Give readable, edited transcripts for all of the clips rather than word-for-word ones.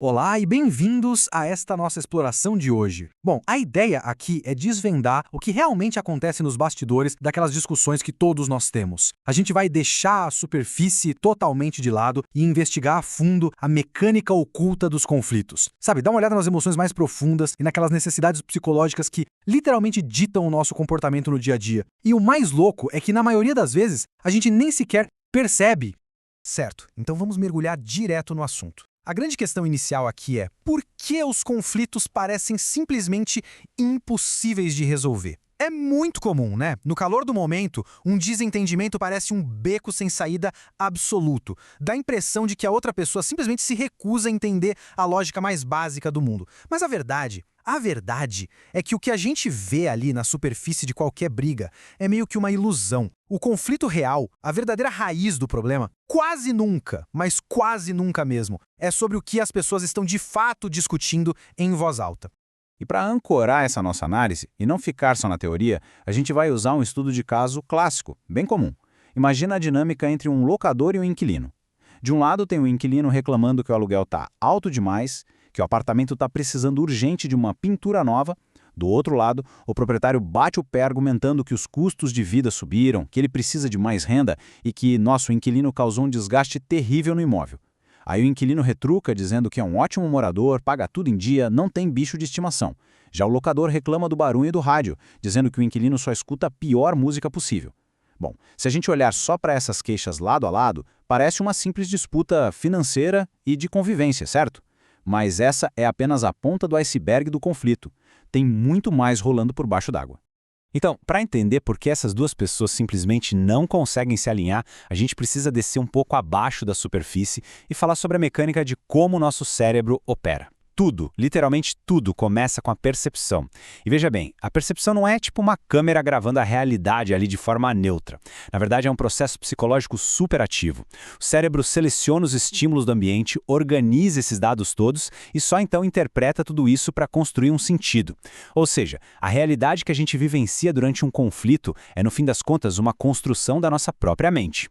Olá e bem-vindos a esta nossa exploração de hoje. Bom, a ideia aqui é desvendar o que realmente acontece nos bastidores daquelas discussões que todos nós temos. A gente vai deixar a superfície totalmente de lado e investigar a fundo a mecânica oculta dos conflitos. Sabe, dá uma olhada nas emoções mais profundas e naquelas necessidades psicológicas que literalmente ditam o nosso comportamento no dia a dia. E o mais louco é que, na maioria das vezes, a gente nem sequer percebe. Certo, então vamos mergulhar direto no assunto. A grande questão inicial aqui é: por que os conflitos parecem simplesmente impossíveis de resolver? É muito comum, né? No calor do momento, um desentendimento parece um beco sem saída absoluto. Dá a impressão de que a outra pessoa simplesmente se recusa a entender a lógica mais básica do mundo. Mas a verdade é que o que a gente vê ali na superfície de qualquer briga é meio que uma ilusão. O conflito real, a verdadeira raiz do problema, quase nunca, mas quase nunca mesmo, é sobre o que as pessoas estão de fato discutindo em voz alta. E para ancorar essa nossa análise e não ficar só na teoria, a gente vai usar um estudo de caso clássico, bem comum. Imagina a dinâmica entre um locador e um inquilino. De um lado tem o inquilino reclamando que o aluguel está alto demais, que o apartamento está precisando urgente de uma pintura nova. Do outro lado, o proprietário bate o pé argumentando que os custos de vida subiram, que ele precisa de mais renda e que nosso inquilino causou um desgaste terrível no imóvel. Aí o inquilino retruca dizendo que é um ótimo morador, paga tudo em dia, não tem bicho de estimação. Já o locador reclama do barulho do rádio, dizendo que o inquilino só escuta a pior música possível. Bom, se a gente olhar só para essas queixas lado a lado, parece uma simples disputa financeira e de convivência, certo? Mas essa é apenas a ponta do iceberg do conflito. Tem muito mais rolando por baixo d'água. Então, para entender por que essas duas pessoas simplesmente não conseguem se alinhar, a gente precisa descer um pouco abaixo da superfície e falar sobre a mecânica de como o nosso cérebro opera. Tudo, literalmente tudo, começa com a percepção. E veja bem, a percepção não é tipo uma câmera gravando a realidade ali de forma neutra. Na verdade, é um processo psicológico super ativo. O cérebro seleciona os estímulos do ambiente, organiza esses dados todos e só então interpreta tudo isso para construir um sentido. Ou seja, a realidade que a gente vivencia durante um conflito é, no fim das contas, uma construção da nossa própria mente.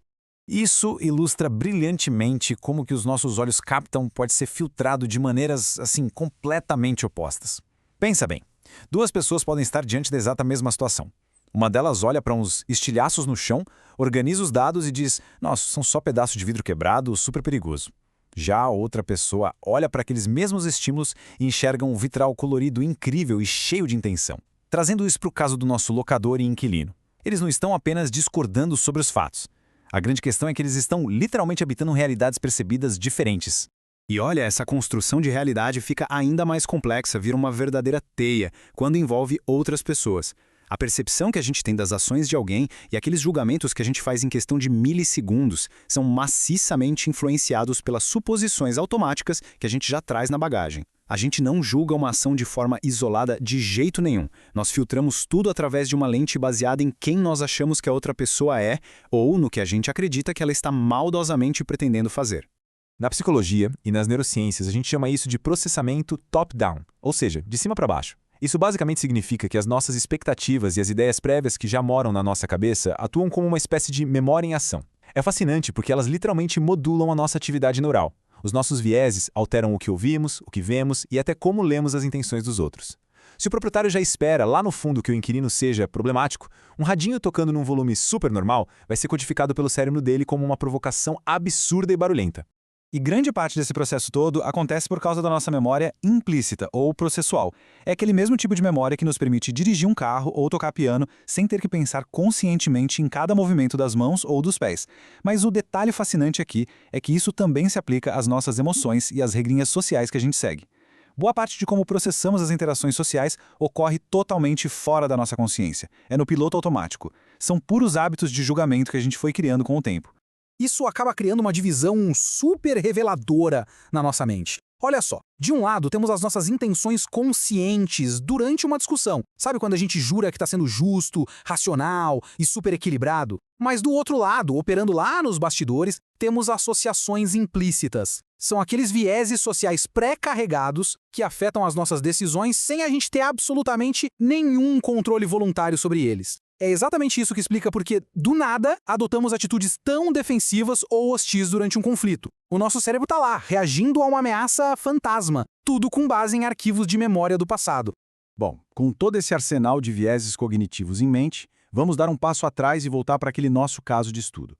Isso ilustra brilhantemente como que os nossos olhos captam pode ser filtrado de maneiras, assim, completamente opostas. Pensa bem, duas pessoas podem estar diante da exata mesma situação. Uma delas olha para uns estilhaços no chão, organiza os dados e diz: nossa, são só pedaços de vidro quebrado, super perigoso. Já a outra pessoa olha para aqueles mesmos estímulos e enxerga um vitral colorido incrível e cheio de intenção. Trazendo isso para o caso do nosso locador e inquilino. Eles não estão apenas discordando sobre os fatos. A grande questão é que eles estão literalmente habitando realidades percebidas diferentes. E olha, essa construção de realidade fica ainda mais complexa, vira uma verdadeira teia, quando envolve outras pessoas. A percepção que a gente tem das ações de alguém e aqueles julgamentos que a gente faz em questão de milissegundos são maciçamente influenciados pelas suposições automáticas que a gente já traz na bagagem. A gente não julga uma ação de forma isolada de jeito nenhum. Nós filtramos tudo através de uma lente baseada em quem nós achamos que a outra pessoa é ou no que a gente acredita que ela está maldosamente pretendendo fazer. Na psicologia e nas neurociências, a gente chama isso de processamento top-down, ou seja, de cima para baixo. Isso basicamente significa que as nossas expectativas e as ideias prévias que já moram na nossa cabeça atuam como uma espécie de memória em ação. É fascinante porque elas literalmente modulam a nossa atividade neural. Os nossos vieses alteram o que ouvimos, o que vemos e até como lemos as intenções dos outros. Se o proprietário já espera lá no fundo que o inquilino seja problemático, um radinho tocando num volume super normal vai ser codificado pelo cérebro dele como uma provocação absurda e barulhenta. E grande parte desse processo todo acontece por causa da nossa memória implícita ou processual. É aquele mesmo tipo de memória que nos permite dirigir um carro ou tocar piano sem ter que pensar conscientemente em cada movimento das mãos ou dos pés. Mas o detalhe fascinante aqui é que isso também se aplica às nossas emoções e às regrinhas sociais que a gente segue. Boa parte de como processamos as interações sociais ocorre totalmente fora da nossa consciência. É no piloto automático. São puros hábitos de julgamento que a gente foi criando com o tempo. Isso acaba criando uma divisão super reveladora na nossa mente. Olha só, de um lado temos as nossas intenções conscientes durante uma discussão. Sabe quando a gente jura que está sendo justo, racional e super equilibrado? Mas do outro lado, operando lá nos bastidores, temos associações implícitas. São aqueles vieses sociais pré-carregados que afetam as nossas decisões sem a gente ter absolutamente nenhum controle voluntário sobre eles. É exatamente isso que explica porque, do nada, adotamos atitudes tão defensivas ou hostis durante um conflito. O nosso cérebro está lá, reagindo a uma ameaça fantasma, tudo com base em arquivos de memória do passado. Bom, com todo esse arsenal de vieses cognitivos em mente, vamos dar um passo atrás e voltar para aquele nosso caso de estudo.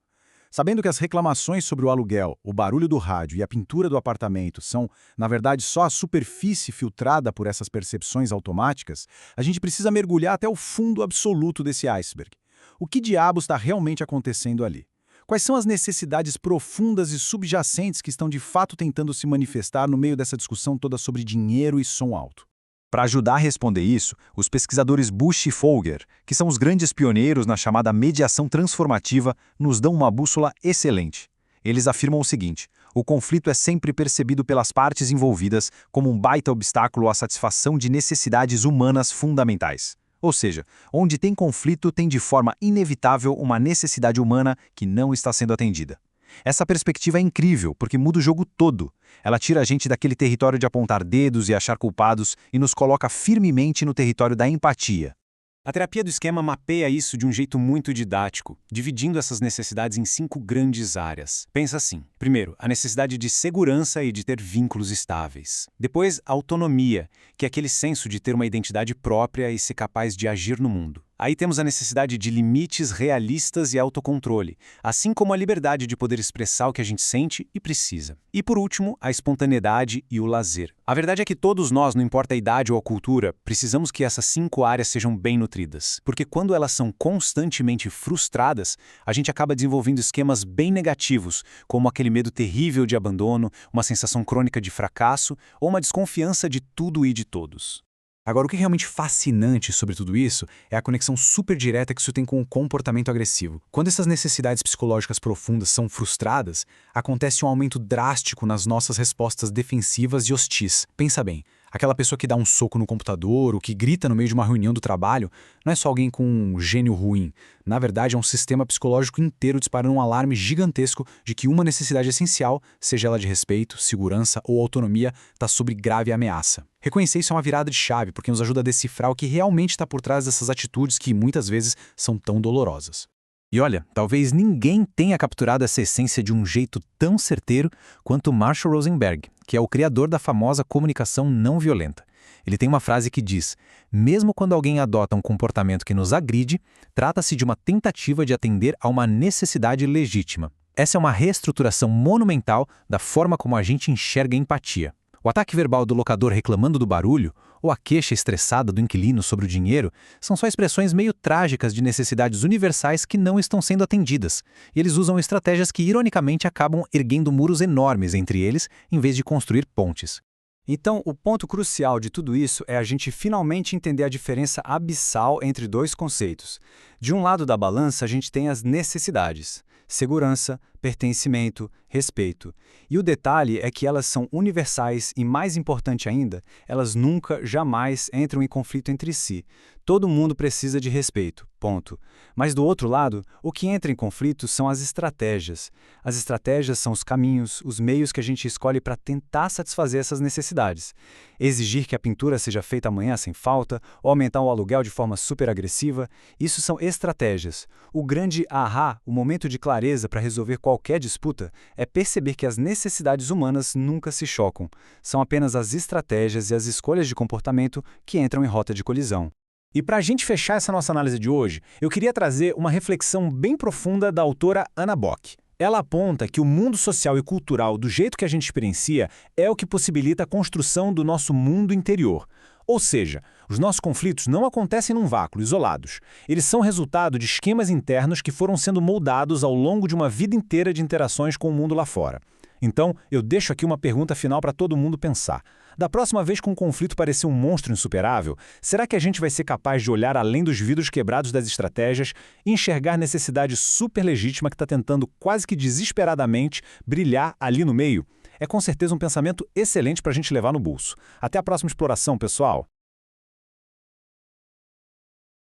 Sabendo que as reclamações sobre o aluguel, o barulho do rádio e a pintura do apartamento são, na verdade, só a superfície filtrada por essas percepções automáticas, a gente precisa mergulhar até o fundo absoluto desse iceberg. O que diabos está realmente acontecendo ali? Quais são as necessidades profundas e subjacentes que estão de fato tentando se manifestar no meio dessa discussão toda sobre dinheiro e som alto? Para ajudar a responder isso, os pesquisadores Bush e Folger, que são os grandes pioneiros na chamada mediação transformativa, nos dão uma bússola excelente. Eles afirmam o seguinte: o conflito é sempre percebido pelas partes envolvidas como um baita obstáculo à satisfação de necessidades humanas fundamentais. Ou seja, onde tem conflito tem de forma inevitável uma necessidade humana que não está sendo atendida. Essa perspectiva é incrível, porque muda o jogo todo. Ela tira a gente daquele território de apontar dedos e achar culpados e nos coloca firmemente no território da empatia. A terapia do esquema mapeia isso de um jeito muito didático, dividindo essas necessidades em 5 grandes áreas. Pensa assim: primeiro, a necessidade de segurança e de ter vínculos estáveis. Depois, a autonomia, que é aquele senso de ter uma identidade própria e ser capaz de agir no mundo. Aí temos a necessidade de limites realistas e autocontrole, assim como a liberdade de poder expressar o que a gente sente e precisa. E por último, a espontaneidade e o lazer. A verdade é que todos nós, não importa a idade ou a cultura, precisamos que essas 5 áreas sejam bem nutridas, porque quando elas são constantemente frustradas, a gente acaba desenvolvendo esquemas bem negativos, como aquele medo terrível de abandono, uma sensação crônica de fracasso ou uma desconfiança de tudo e de todos. Agora, o que é realmente fascinante sobre tudo isso é a conexão super direta que isso tem com o comportamento agressivo. Quando essas necessidades psicológicas profundas são frustradas, acontece um aumento drástico nas nossas respostas defensivas e hostis. Pensa bem, aquela pessoa que dá um soco no computador ou que grita no meio de uma reunião do trabalho não é só alguém com um gênio ruim. Na verdade, é um sistema psicológico inteiro disparando um alarme gigantesco de que uma necessidade essencial, seja ela de respeito, segurança ou autonomia, está sob grave ameaça. Reconhecer isso é uma virada de chave, porque nos ajuda a decifrar o que realmente está por trás dessas atitudes que muitas vezes são tão dolorosas. E olha, talvez ninguém tenha capturado essa essência de um jeito tão certeiro quanto Marshall Rosenberg, que é o criador da famosa comunicação não violenta. Ele tem uma frase que diz: mesmo quando alguém adota um comportamento que nos agride, trata-se de uma tentativa de atender a uma necessidade legítima. Essa é uma reestruturação monumental da forma como a gente enxerga a empatia. O ataque verbal do locador reclamando do barulho, ou a queixa estressada do inquilino sobre o dinheiro, são só expressões meio trágicas de necessidades universais que não estão sendo atendidas, e eles usam estratégias que ironicamente acabam erguendo muros enormes entre eles, em vez de construir pontes. Então, o ponto crucial de tudo isso é a gente finalmente entender a diferença abissal entre 2 conceitos. De um lado da balança, a gente tem as necessidades: segurança, pertencimento, respeito. E o detalhe é que elas são universais e, mais importante ainda, elas nunca, jamais entram em conflito entre si. Todo mundo precisa de respeito, ponto. Mas do outro lado, o que entra em conflito são as estratégias. As estratégias são os caminhos, os meios que a gente escolhe para tentar satisfazer essas necessidades. Exigir que a pintura seja feita amanhã sem falta, ou aumentar o aluguel de forma super agressiva, isso são estratégias. O grande ahá, o momento de clareza para resolver qualquer disputa, é perceber que as necessidades humanas nunca se chocam. São apenas as estratégias e as escolhas de comportamento que entram em rota de colisão. E para a gente fechar essa nossa análise de hoje, eu queria trazer uma reflexão bem profunda da autora Anna Bock. Ela aponta que o mundo social e cultural, do jeito que a gente experiencia, é o que possibilita a construção do nosso mundo interior. Ou seja, os nossos conflitos não acontecem num vácuo, isolados. Eles são resultado de esquemas internos que foram sendo moldados ao longo de uma vida inteira de interações com o mundo lá fora. Então, eu deixo aqui uma pergunta final para todo mundo pensar. Da próxima vez que um conflito parecer um monstro insuperável, será que a gente vai ser capaz de olhar além dos vidros quebrados das estratégias e enxergar necessidade super legítima que está tentando quase que desesperadamente brilhar ali no meio? É com certeza um pensamento excelente para a gente levar no bolso. Até a próxima exploração, pessoal!